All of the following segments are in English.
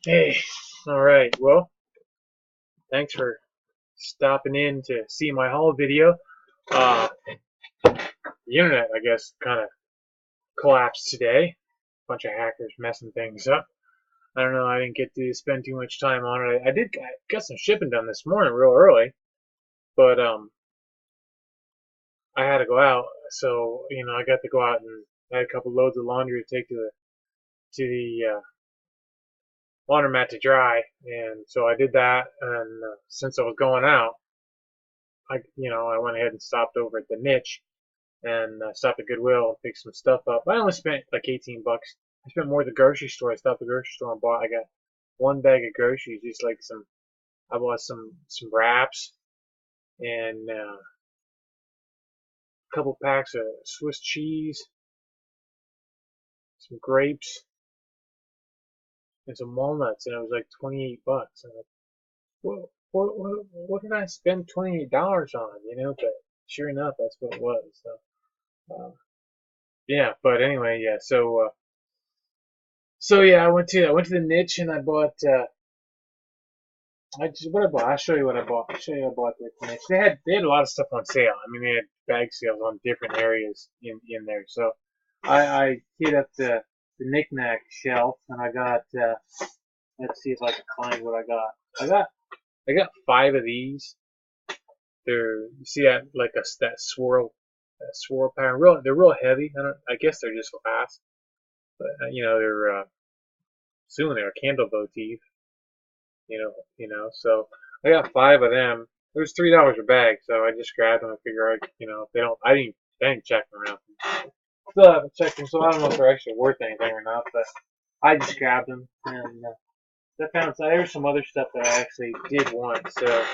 Hey, all right. Well, thanks for stopping in to see my haul video. Uh, the internet, I guess, kind of collapsed today. Bunch of hackers messing things up. I don't know. I didn't get to spend too much time on it. I did got some shipping done this morning, real early, but I had to go out, so I got to go out and I had a couple loads of laundry to take to the laundromat to dry, and so I did that. And since I was going out, I went ahead and stopped over at the niche and stopped at Goodwill and picked some stuff up. I only spent like 18 bucks. I spent more at the grocery store. I stopped at the grocery store and bought. I got one bag of groceries, just like some. I bought some wraps and a couple packs of Swiss cheese, some grapes, and some walnuts, and it was like 28 bucks. And I'm like, what did I spend $28 on? But sure enough, that's what it was. So yeah, but anyway, yeah. So yeah, I went to the niche and I bought what I bought. I'll show you what I bought. I'll show you what I bought there at the niche. They had a lot of stuff on sale. I mean, they had bag sales on different areas in there. So I hit up the knickknack shelf and I got let's see if I can find what I got. I got 5 of these. You see that like that swirl pattern. They're real heavy. I guess they're just glass, but they're assuming they're candle motif. So I got 5 of them. It was $3 a bag, so I just grabbed them. I figure, if they don't, I didn't check them around. Still haven't checked them, so I don't know if they're actually worth anything or not. But I just grabbed them, and I found there was some other stuff that I actually did want. So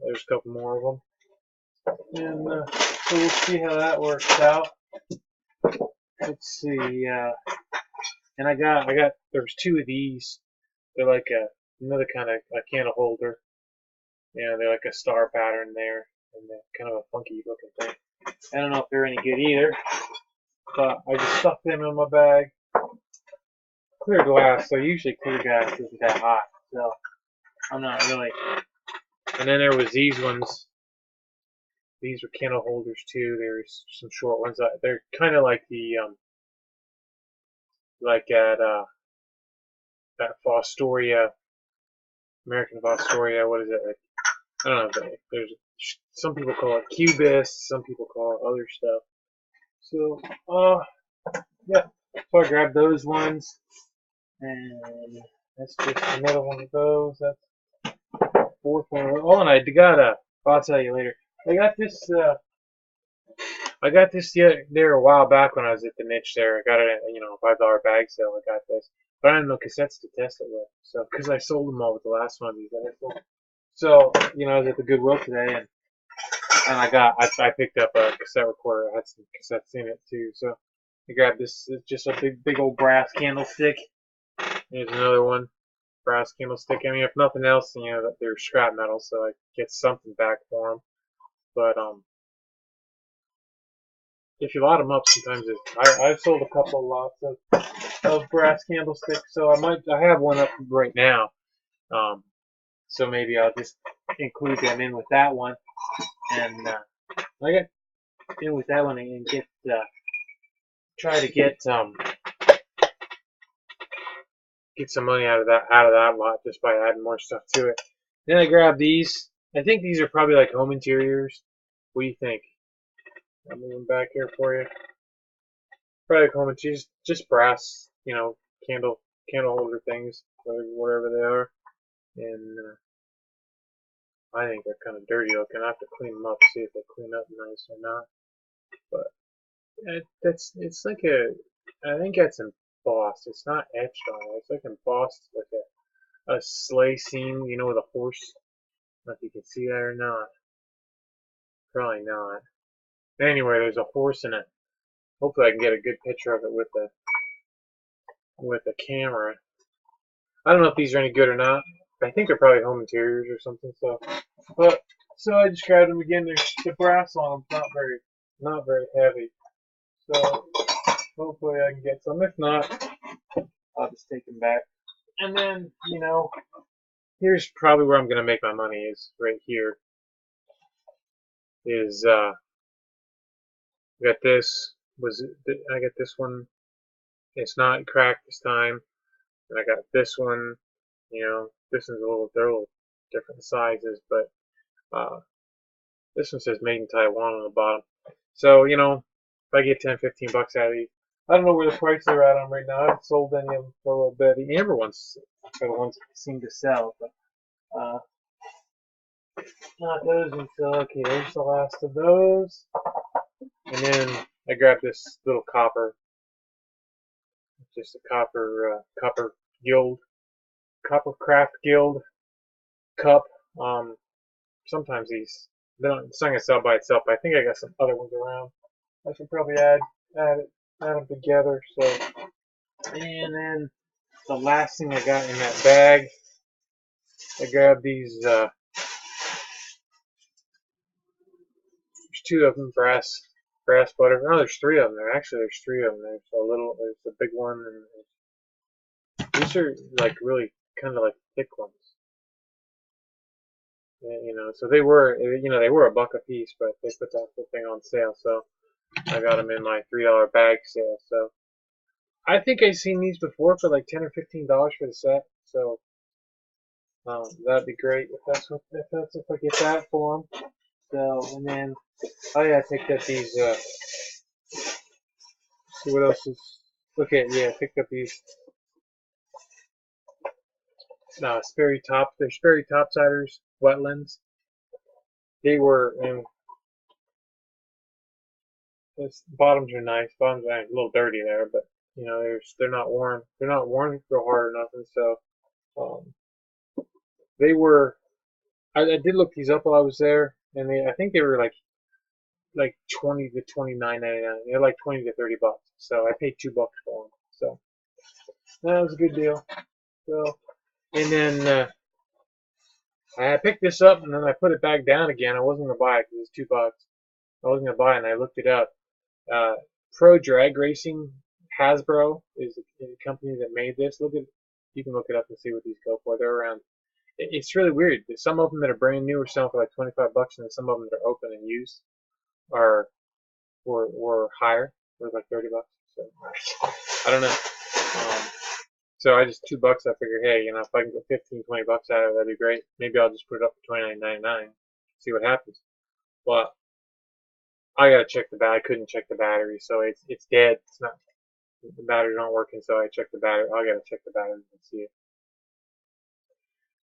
there's a couple more of them, and so we'll see how that works out. Let's see, and there's 2 of these. They're like another kind of a candle holder. They're like a star pattern there, and they're kind of a funky looking thing. I don't know if they're any good either, but I just stuck them in my bag. Clear glass, so usually clear glass isn't that hot, so I'm not really. And then there was these ones. These were candle holders too. There's some short ones. They're kind of like like at that Fostoria, American Fostoria. What is it? Like, I don't know. There's some people call it cubist, some people call it other stuff. So, yeah. So I grabbed those ones, and that's just another one of those. That's the 4th one. Oh, and I got I'll tell you later. I got this. I got this there a while back when I was at the niche there. I got it at $5 bag sale. I got this, but I had no cassettes to test it with. So because I sold them all with the last one of these that I sold. So I was at the Goodwill today, and I picked up a cassette recorder. It had some cassettes in it too. So I grabbed this. It's just a big old brass candlestick. There's another one, brass candlestick. I mean, if nothing else, they're scrap metal, so I get something back for them. But if you lot them up, sometimes I've sold a couple lots of brass candlesticks, so I have one up right now. So maybe I'll just include them in with that one, and I get in with that one and try to get some money out of that lot just by adding more stuff to it. Then I grab these. I think these are probably like home interiors. What do you think? I'm moving back here for you. Probably like home interiors, just brass, candle holder things, whatever they are. And I think they're kind of dirty looking. I have to clean them up, see if they clean up nice or not. But it's like I think that's embossed. It's not etched on it. It's like embossed, like a sleigh scene, with a horse. I don't know if you can see that or not. Probably not. Anyway, there's a horse in it. Hopefully, I can get a good picture of it with the camera. I don't know if these are any good or not. I think they're probably home interiors or something. So I just grabbed them again. The brass on them not very heavy. So hopefully I can get some. If not, I'll just take them back. And then, here's probably where I'm going to make my money is right here. I got this. I got this one. It's not cracked this time. And I got this one. This one's they're a little different sizes, but this one says made in Taiwan on the bottom. So, if I get 10, 15 bucks out of these, I don't know where the prices are at on them right now. I haven't sold any of them for a little bit. The amber ones are the ones that seem to sell, but not those until, okay, there's the last of those. And then I grabbed this little copper, just a copper guild, copper craft guild cup. Sometimes it's not going to sell by itself, but I think I got some other ones around. I should probably add them together. So, and then the last thing I got in that bag, I grabbed these. There's two of them, brass butter. No, there's three of them there. Actually, there's three of them. There's a big one, and these are like really kind of like thick ones. So they were a buck a piece, but they put that whole thing on sale, so I got them in my $3 bag sale. So I think I've seen these before for like $10 or $15 for the set. So that'd be great if I get that for them. So, and then I picked up these. See what else is? I picked up these. Sperry topsiders wetlands. They were, and bottoms are nice. Bottoms are a little dirty there, but they're not worn. They're not worn real hard or nothing. So they were. I did look these up while I was there, and I think they were like 20 to 29.99. They're like 20 to 30 bucks. So I paid $2 for them. So that was a good deal. So, and then I picked this up and then I put it back down again. I wasn't gonna buy it because it's $2. I wasn't gonna buy it, and I looked it up. Pro Drag Racing Hasbro is the company that made this. You can look it up and see what these go for. They're around. It's really weird. There's some of them that are brand new are selling for like 25 bucks, and then some of them that are open and used were higher. Were like 30 bucks. So I don't know. So I just $2. I figured, hey, if I can get 15, 20 bucks out of it, that'd be great. Maybe I'll just put it up for $29.99, see what happens. But I gotta check the battery. I couldn't check the battery, so it's dead. It's not. The batteries aren't working, so I checked the battery. I gotta check the battery and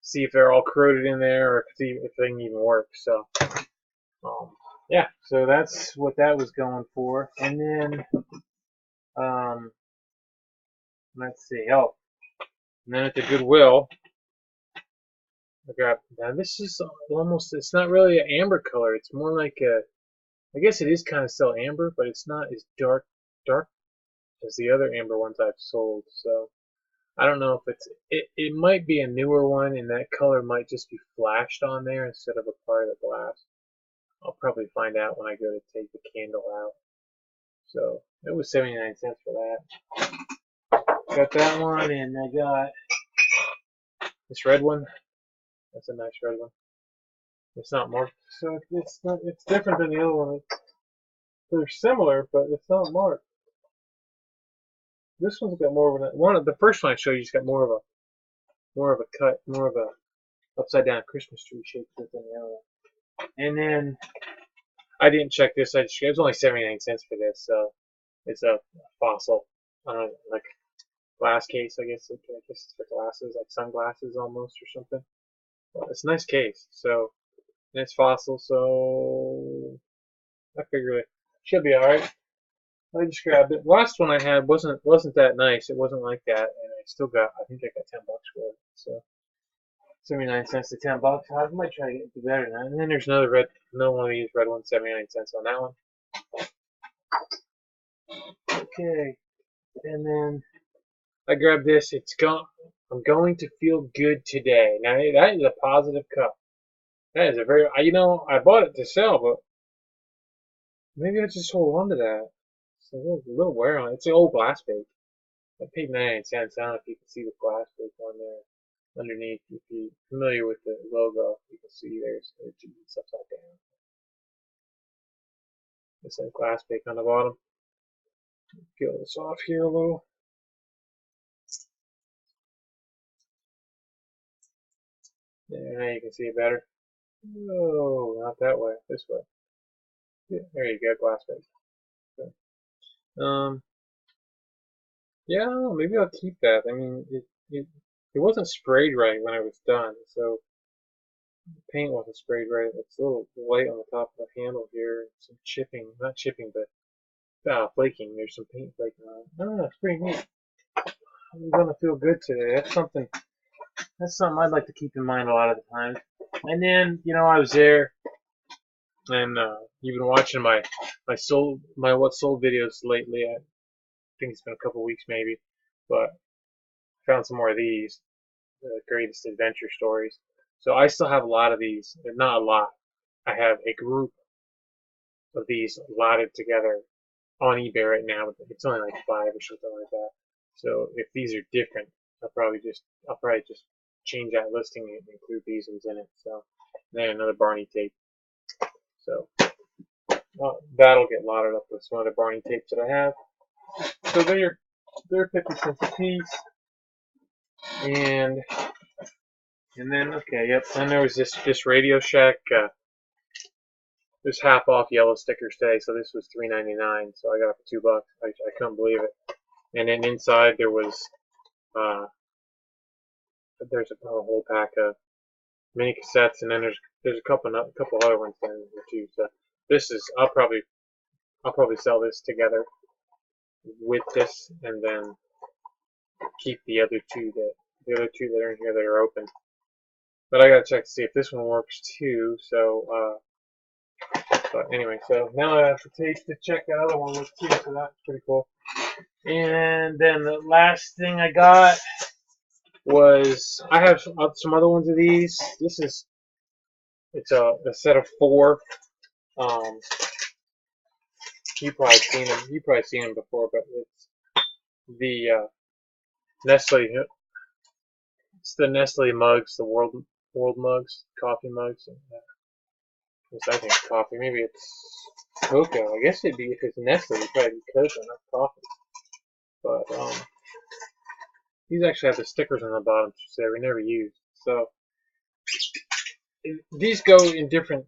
see if they're all corroded in there, or if they can even work. So, yeah. So that's what that was going for. And then, let's see. Oh, and then at the Goodwill, I got. Now this is almost. It's not really an amber color. It's more like a. I guess it is kind of still amber, but it's not as dark as the other amber ones I've sold. So I don't know if it might be a newer one, and that color might just be flashed on there instead of a part of the glass. I'll probably find out when I go to take the candle out. So it was 79 cents for that. Got that one, and I got this red one. That's a nice red one. It's not marked, so it's different than the other one. They're similar, but it's not marked. This one's got more of the first one I showed you. Has got more of a cut, more of a upside down Christmas tree shape than the other one. And then I didn't check this. It was only 79 cents for this. So it's a fossil, like glass case. I guess it's for glasses, like sunglasses almost or something. But it's a nice case. So and it's fossil. So I figure it should be all right. I just grabbed it. Last one I had wasn't that nice. It wasn't like that, and I think I got $10 for it. So 79 cents to $10. I might try to get better than that. And then there's another one of these red ones, 79 cents on that one. Okay, and then I grabbed this. I'm going to feel good today. Now that is a positive cup. That is a very. I bought it to sell, but maybe I just hold on to that. A little wear on it. It's an old glass bag. I paid 99 cents. I don't know if you can see the glass plate on there underneath. If you're familiar with the logo, you can see it's upside down. It's a glass plate on the bottom. Peel this off here a little. There, now you can see it better. No, not that way. This way. Yeah, there you go, glass plate. Okay. Yeah, I don't know, maybe I'll keep that. I mean, it wasn't sprayed right when I was done, so the paint wasn't sprayed right. It's a little white on the top of the handle here. Some chipping, not chipping, but flaking. There's some paint flaking on it. I don't know, it's pretty neat. I'm gonna feel good today. That's something I'd like to keep in mind a lot of the time. And then, I was there, and you've been watching my what sold videos lately. I think it's been a couple weeks maybe, but I found some more of these, the greatest adventure stories. So I still have a lot of these, not a lot. I have a group of these lotted together on eBay right now. It's only like 5 or something like that. So if these are different, I'll probably just change that listing and include these ones in it. So then another Barney tape. So that'll get lotted up with some other Barney tapes that I have. So they're 50 cents a piece. And then and there was this Radio Shack this half off yellow stickers today, so this was $3.99, so I got it for $2. I couldn't believe it. And then inside there was there's a whole pack of mini cassettes, and then there's a couple other ones in there too. So this is I'll probably sell this together with this, and then keep the other two that are in here that are open. But I gotta check to see if this one works too. So but anyway, so now I have to taste to check that other one with too. So that's pretty cool. And then the last thing I got was I have some other ones of these. It's a set of 4. You've probably seen them before, but it's the Nestle. It's the Nestle mugs, the world mugs, coffee mugs. I think it's coffee. Maybe it's cocoa. I guess it'd be if it's Nestle, it'd probably be cocoa, not coffee. But these actually have the stickers on the bottom to say we never used. So these go in different.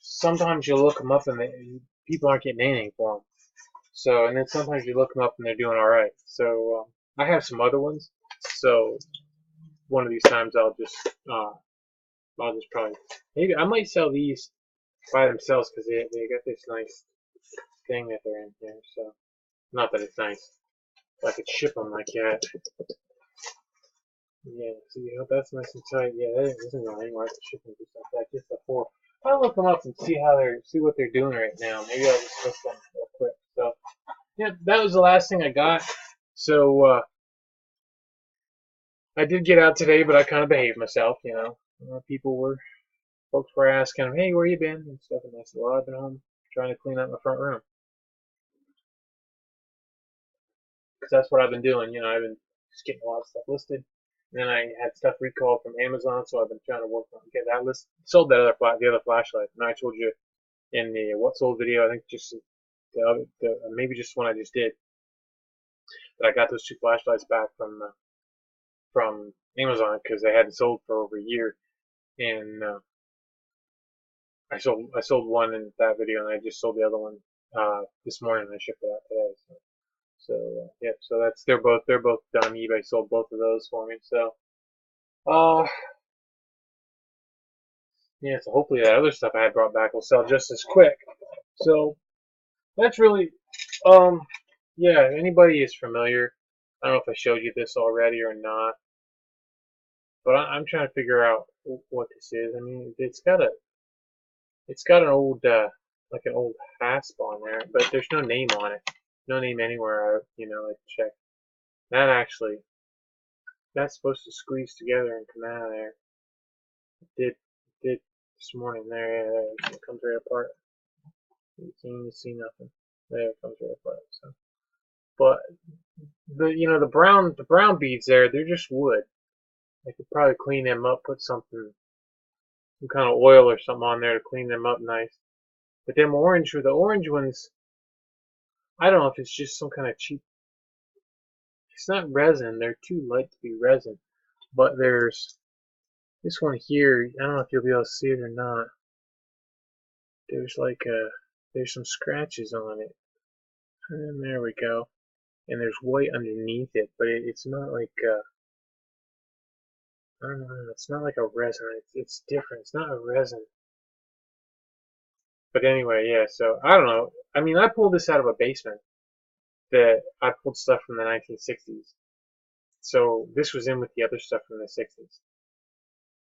Sometimes you look them up and people aren't getting anything for them. So, and then sometimes you look them up and they're doing all right. So I have some other ones. So one of these times I'll just probably maybe I might sell these by themselves because they got this nice thing that they're in here. So not that it's nice. I could ship them like that. Yeah, see how that's nice and tight. Yeah, that isn't going anywhere. I could ship them just like that, just a 4. I'll look them up and see what they're doing right now. Maybe I'll just list them real quick. So yeah, that was the last thing I got. So I did get out today, but I kind of behaved myself. Folks were asking, "Hey, where you been?" and stuff, and I said, "Well, I've been home trying to clean out my front room." Because that's what I've been doing. I've been just getting a lot of stuff listed. And then I had stuff recalled from Amazon, so I've been trying to work on get that list. Sold the other flashlight, and I told you in the what sold video. I think just maybe just one I just did that I got those 2 flashlights back from Amazon because they hadn't sold for over a year, and I sold one in that video, and I just sold the other one this morning, and I shipped it out today. So yeah, so they're both done. eBay sold both of those for me. So yeah, so hopefully that other stuff I had brought back will sell just as quick. So that's really yeah. If anybody is familiar, I don't know if I showed you this already or not, but I'm trying to figure out what this is. I mean, it's got an old like an old hasp on there, but there's no name on it. No name anywhere. I checked. That's supposed to squeeze together and come out of there. It did this morning. There, it comes right apart. You can't even see nothing. There, it comes right apart. So But the brown beads there, they're just wood. I could probably clean them up, put some kind of oil or something on there to clean them up nice. But them the orange ones, I don't know if it's just some kind of cheap. It's not resin. They're too light to be resin. But there's this one here. I don't know if you'll be able to see it or not. There's there's some scratches on it. And there we go. And there's white underneath it, but it's not I don't know. It's not like a resin. It's different. It's not a resin. But anyway, yeah. So I don't know. I mean, I pulled this out of a basement. That I pulled stuff from the 1960s. So this was in with the other stuff from the 60s.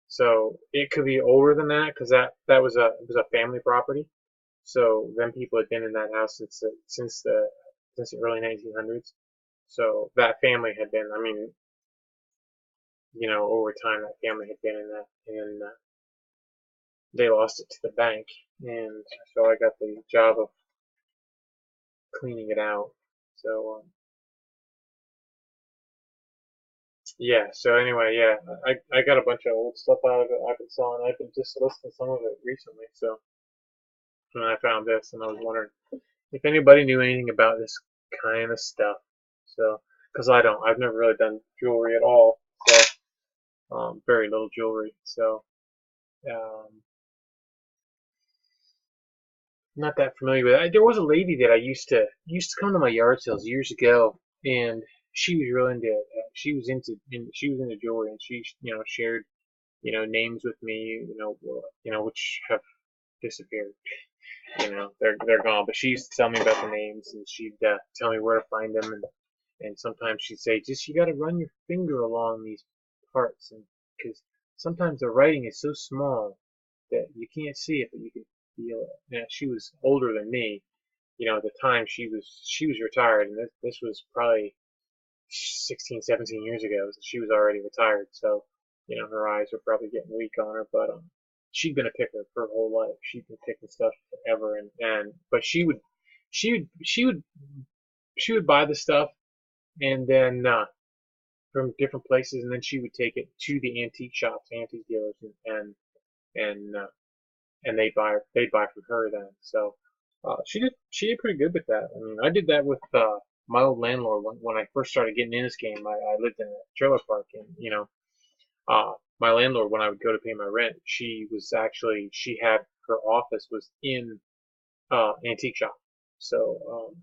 So it could be older than that because that was it was a family property. So then people had been in that house since the early 1900s. So that family had been. I mean, over time that family had been in that, and they lost it to the bank, and so I got the job of cleaning it out. So yeah. So anyway, yeah, I got a bunch of old stuff out of it. I've been selling. I've been just listing some of it recently. So when I found this, and I was wondering if anybody knew anything about this kind of stuff. So because I don't, I've never really done jewelry at all. So very little jewelry. So um, not that familiar with it. There was a lady that I used to come to my yard sales years ago, and she was really into she was into jewelry, and she shared names with me, which have disappeared. They're gone. But she used to tell me about the names, and she'd tell me where to find them, and sometimes she'd say, just you got to run your finger along these parts, and because sometimes the writing is so small that you can't see it, but you can feel it. Now, she was older than me. At the time she was retired, and this was probably 16, 17 years ago. So she was already retired, so her eyes were probably getting weak on her. But she'd been a picker for her whole life. She'd been picking stuff forever, and but she would buy the stuff, and then from different places, and then she would take it to the antique shops, antique dealers, and they'd buy from her then. So she did pretty good with that. I mean, I did that with my old landlord when I first started getting in this game. I lived in a trailer park, and my landlord, when I would go to pay my rent, she had her office was in antique shop. So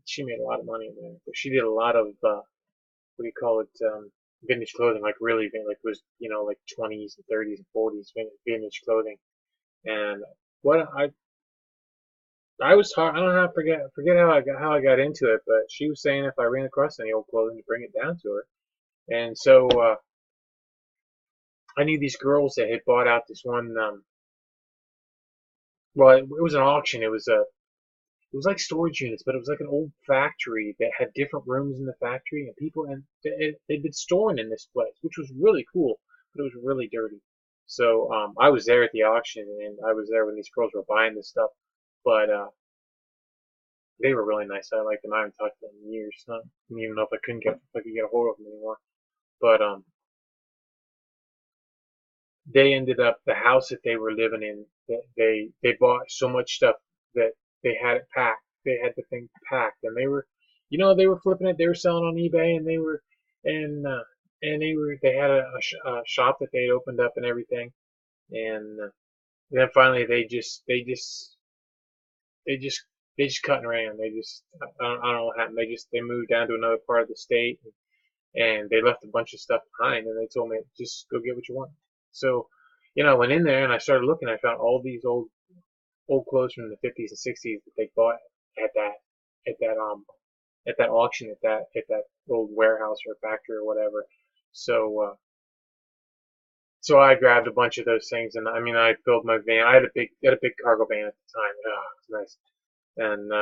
she made a lot of money in there. But she did a lot of what do you call it? Vintage clothing, like really, like it was like 20s and 30s and 40s vintage clothing. And what I was taught, I don't know, forget how I got into it, but she was saying if I ran across any old clothing to bring it down to her. And so I knew these girls that had bought out this one. Well, it was an auction. It was like storage units, but it was like an old factory that had different rooms in the factory, and they'd been storing in this place, which was really cool, but it was really dirty. So I was there at the auction, and I was there when these girls were buying this stuff, but they were really nice. I liked them. I haven't talked to them in years. I don't even know if I could get a hold of them anymore. But they ended up the house that they were living in. They bought so much stuff that they had it packed. They had the thing packed, and they were flipping it. They were selling on eBay, and they had a shop that they opened up and everything. And then finally they just cut and ran. I don't know what happened. They moved down to another part of the state, and they left a bunch of stuff behind, and they told me just go get what you want. So I went in there and I started looking. I found all these old clothes from the 50s and 60s that they bought at that auction at that old warehouse or factory or whatever. So I grabbed a bunch of those things, and I mean I filled my van. I had a big cargo van at the time. Oh, it was nice. And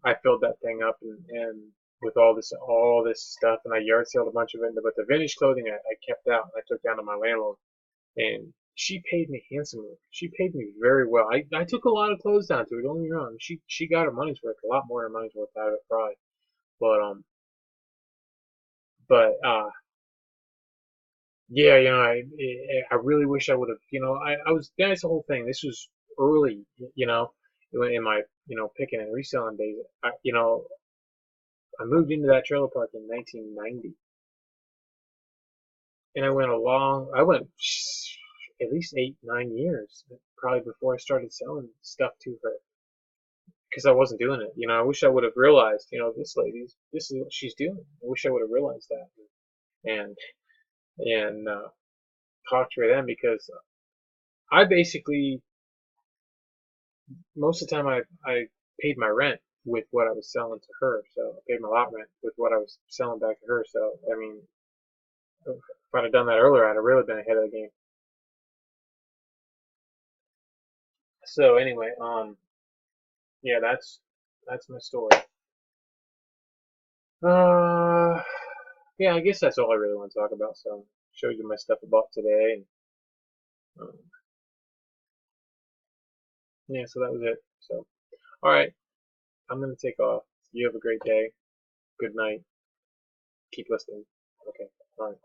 I filled that thing up and with all this stuff, and I yard saled a bunch of it. But the vintage clothing I kept out, and I took down to my landlord, and she paid me handsomely. She paid me very well. I took a lot of clothes down to her. Don't get me wrong. She got her money's worth, a lot more than her money's worth out of it, probably. But yeah, I really wish I would have. I was that's the whole thing. This was early, in my picking and reselling days. I moved into that trailer park in 1990, and I went at least 8, 9 years, probably before I started selling stuff to her, because I wasn't doing it. I wish I would have realized, this is what she's doing. I wish I would have realized that and talked to her then, because I basically most of the time I paid my rent with what I was selling to her. So I paid my lot rent with what I was selling back to her. So I mean, if I'd have done that earlier, I'd have really been ahead of the game. So anyway, yeah, that's my story. Uh, yeah, I guess that's all I really want to talk about. So showed you my stuff I bought today, and yeah, so that was it. So all right, I'm gonna take off. You have a great day. Good night. Keep listening. Okay. All right.